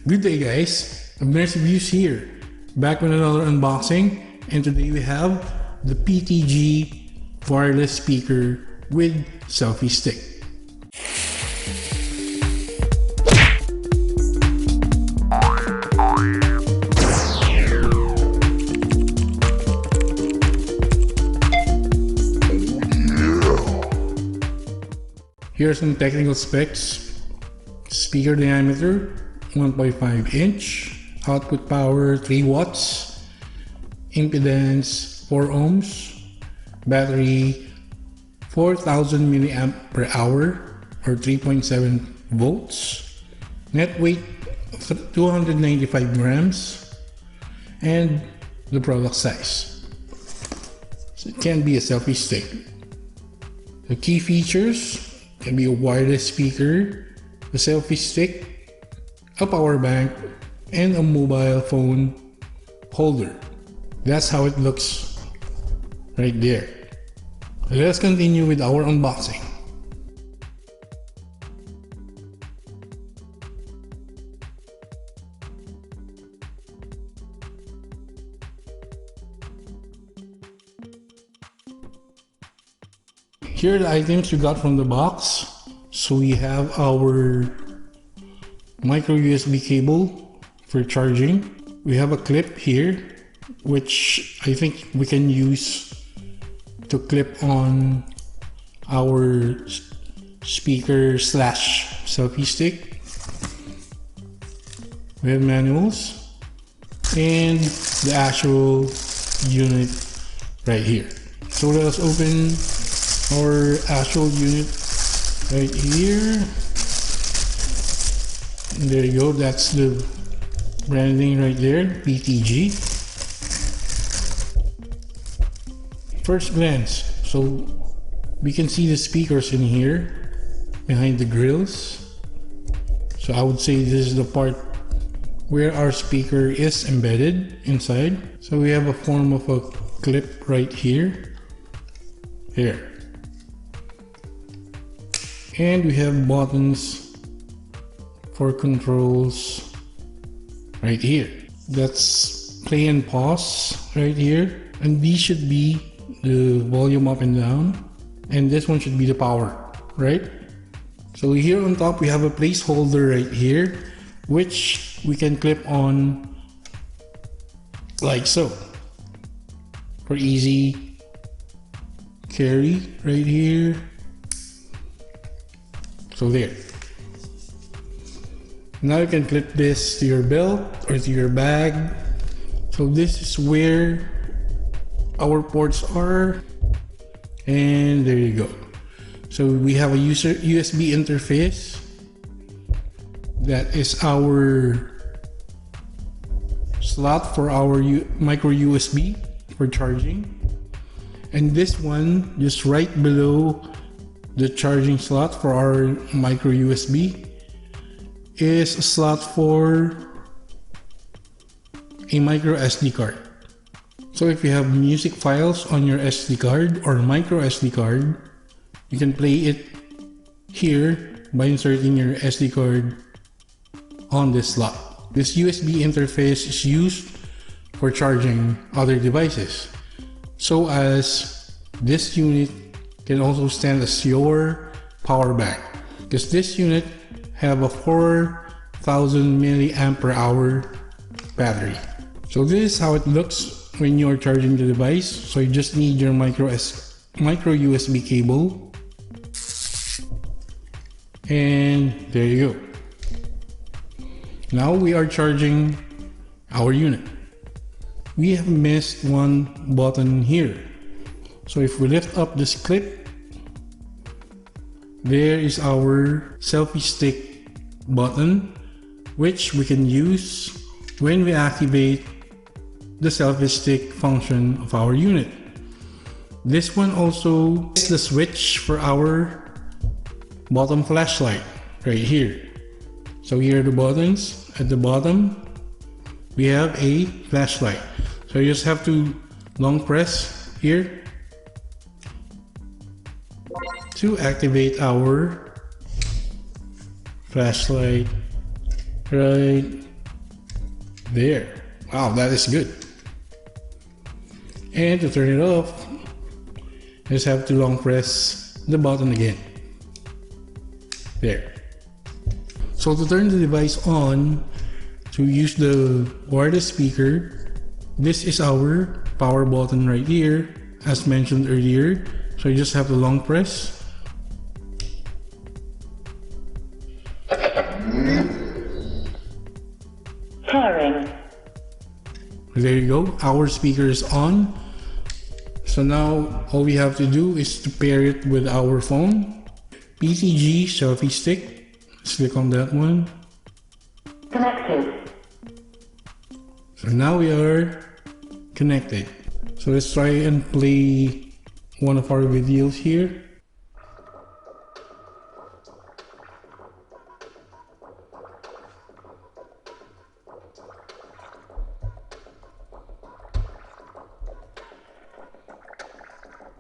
Good day guys, Abner's Reviews here, back with another unboxing, and today we have the PTG wireless speaker with selfie stick. Here are some technical specs. Speaker diameter 1.5 inch, output power 3 watts, impedance 4 ohms, battery 4000 milliamp per hour or 3.7 volts, net weight 295 grams, and the product size. So it can be a selfie stick. The key features can be a wireless speaker, a selfie stick, a power bank, and a mobile phone holder. That's how it looks right there. Let's continue with our unboxing. Here are the items we got from the box. So we have our micro USB cable for charging. We have a clip here, which I think we can use to clip on our speaker slash selfie stick. We have manuals and the actual unit right here. So let us open our actual unit right here. And there you go, that's the branding right there, PTG. First glance, so we can see the speakers in here behind the grills. So I would say this is the part where our speaker is embedded inside. So we have a form of a clip right here. Here. And we have buttons for controls right here. That's play and pause right here. And these should be the volume up and down. And this one should be the power, right? So here on top we have a placeholder right here, which we can clip on like so. For easy carry right here. So there. Now you can clip this to your belt or to your bag. So this is where our ports are. And there you go. So we have a USB interface. That is our slot for our micro USB for charging. And this one, just right below the charging slot for our micro USB, is a slot for a micro SD card. So if you have music files on your SD card or micro SD card, you can play it here by inserting your SD card on this slot. This USB interface is used for charging other devices. So as this unit can also stand as your power bank, because this unit have a 4000 milliamp per hour battery. So this is how it looks when you're charging the device. So you just need your micro USB cable, and there you go. Now we are charging our unit. We have missed one button here. So if we lift up this clip, there is our selfie stick button, which we can use when we activate the selfie stick function of our unit. This one also is the switch for our bottom flashlight right here. So here are the buttons. At the bottom we have a flashlight. So you just have to long press here to activate our flashlight right There. Wow, that is good. And to turn it off, just have to long press the button again. There. So to turn the device on, to use the wireless speaker, this is our power button right here, as mentioned earlier. So you just have to long press. Pairing. There you go, our speaker is on. So now all we have to do is to pair it with our phone. PTG selfie stick. Let's click on that one. Connected. So now we are connected. So let's try and play one of our videos here.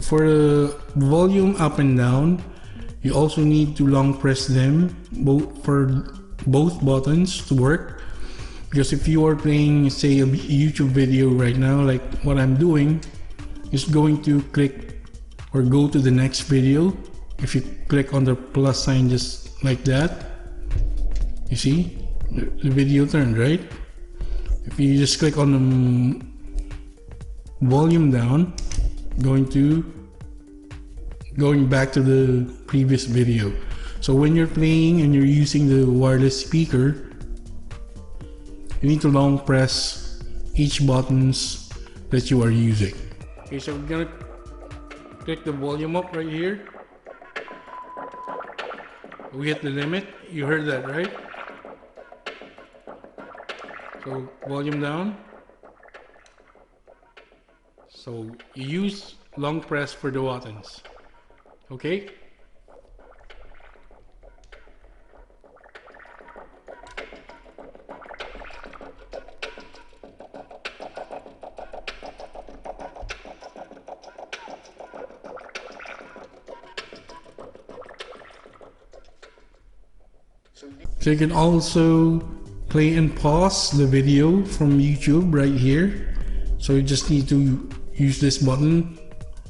For the volume up and down, you also need to long press them for both buttons to work. Because if you are playing, say, a YouTube video right now, like what I'm doing, it's going to click or go to the next video. If you click on the plus sign just like that, you see the video turned, right? If you just click on the volume down, going back to the previous video. So when you're playing and you're using the wireless speaker, you need to long press each buttons that you are using. Okay, so we're gonna click the volume up right here. We hit the limit. You heard that, right? So volume down. So you use long press for the buttons. Okay? So you can also play and pause the video from YouTube right here. So you just need to use this button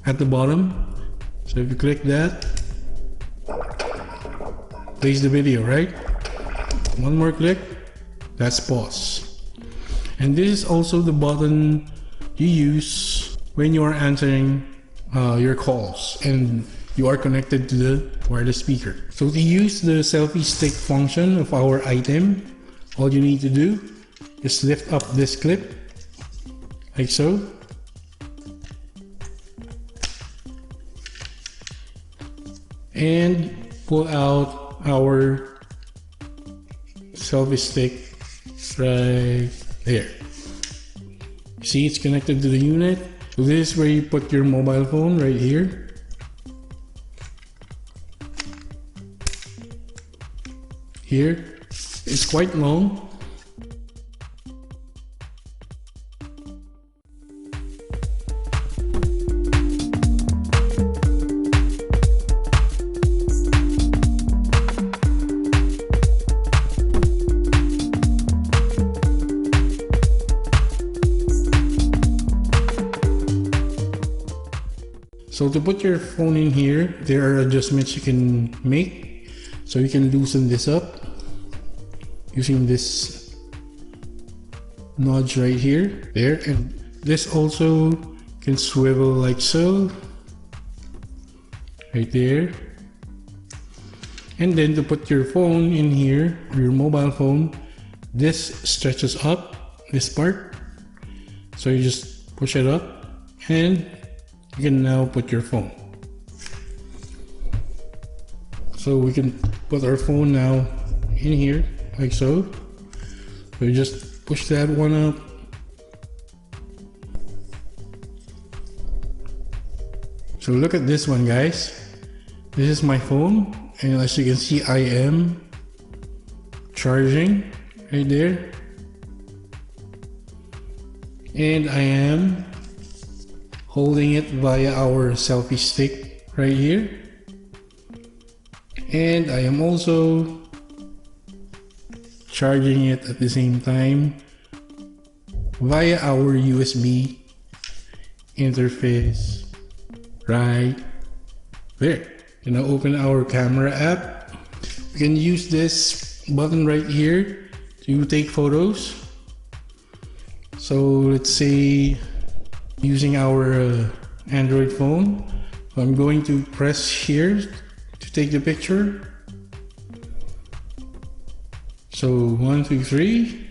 at the bottom. So if you click that, plays the video, right? One more click, that's pause. And this is also the button you use when you are answering your calls and you are connected to the wireless speaker. So to use the selfie stick function of our item, all you need to do is lift up this clip, like so. And pull out our selfie stick right there. See, it's connected to the unit. So this is where you put your mobile phone right here. Here, it's quite long. So to put your phone in here, there are adjustments you can make. So you can loosen this up using this notch right here, there, and this also can swivel like so, right there. And then to put your phone in here, your mobile phone, this stretches up, this part. So you just push it up and you can now put your phone. So we can put our phone now in here, like so. So you just push that one up. So look at this one, guys. This is my phone, and as you can see, I am charging right there. And I am holding it via our selfie stick right here. And I am also charging it at the same time via our USB interface right there. And now open our camera app. We can use this button right here to take photos. So let's say using our Android phone, I'm going to press here to take the picture. So 1, 2, 3.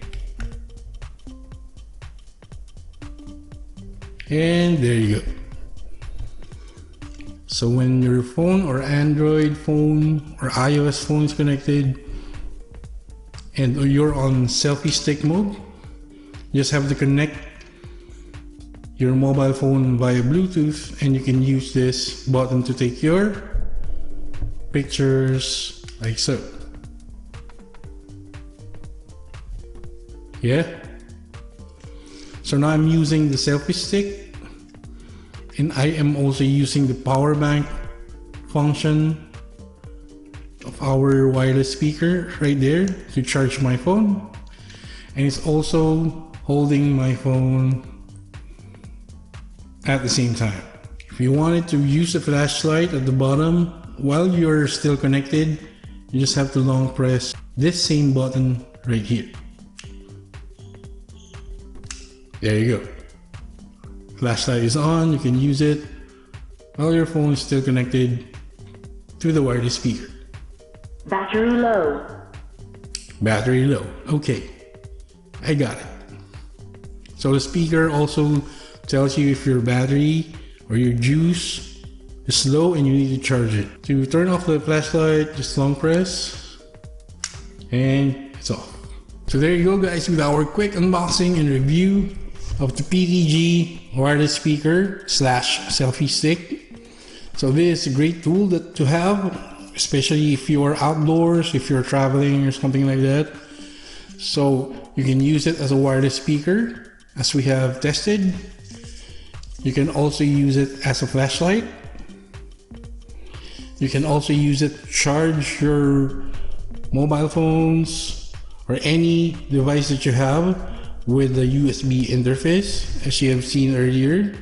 And there you go. So when your phone or Android phone or iOS phone is connected and you're on selfie stick mode, you just have to connect your mobile phone via Bluetooth and you can use this button to take your pictures like so. Yeah. So now I'm using the selfie stick and I am also using the power bank function of our wireless speaker right there to charge my phone, and it's also holding my phone at the same time. If you wanted to use the flashlight at the bottom while you're still connected, you just have to long press this same button right here. There you go. Flashlight is on, you can use it while your phone is still connected to the wireless speaker. Battery low. Battery low. Okay, I got it. So the speaker also tells you if your battery or your juice is low and you need to charge it. To turn off the flashlight, just long press and it's off. So there you go guys, with our quick unboxing and review of the PTG wireless speaker / selfie stick. So this is a great tool to have, especially if you are outdoors, if you're traveling or something like that. So you can use it as a wireless speaker as we have tested. You can also use it as a flashlight. You can also use it to charge your mobile phones or any device that you have with the USB interface, as you have seen earlier.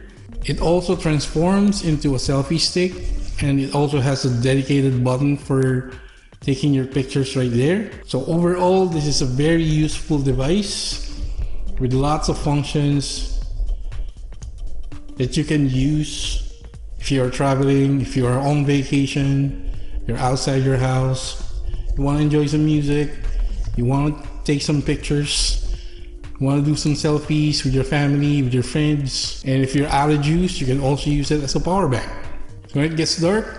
It also transforms into a selfie stick, and it also has a dedicated button for taking your pictures right there. So overall, this is a very useful device with lots of functions that you can use if you are traveling, if you are on vacation, you're outside your house, you want to enjoy some music, you want to take some pictures, you want to do some selfies with your family, with your friends, and if you're out of juice, you can also use it as a power bank. So when it gets dark,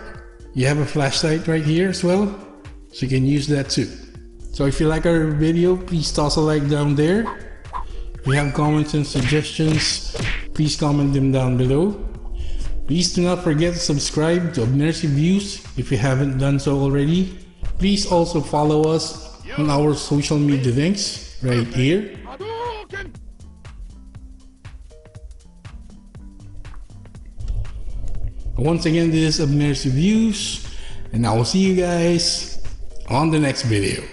you have a flashlight right here as well, so you can use that too. So if you like our video, please toss a like down there. If you have comments and suggestions, please comment them down below. Please do not forget to subscribe to Abner's Reviews if you haven't done so already. Please also follow us on our social media links right here. Once again, this is Abner's Reviews, and I will see you guys on the next video.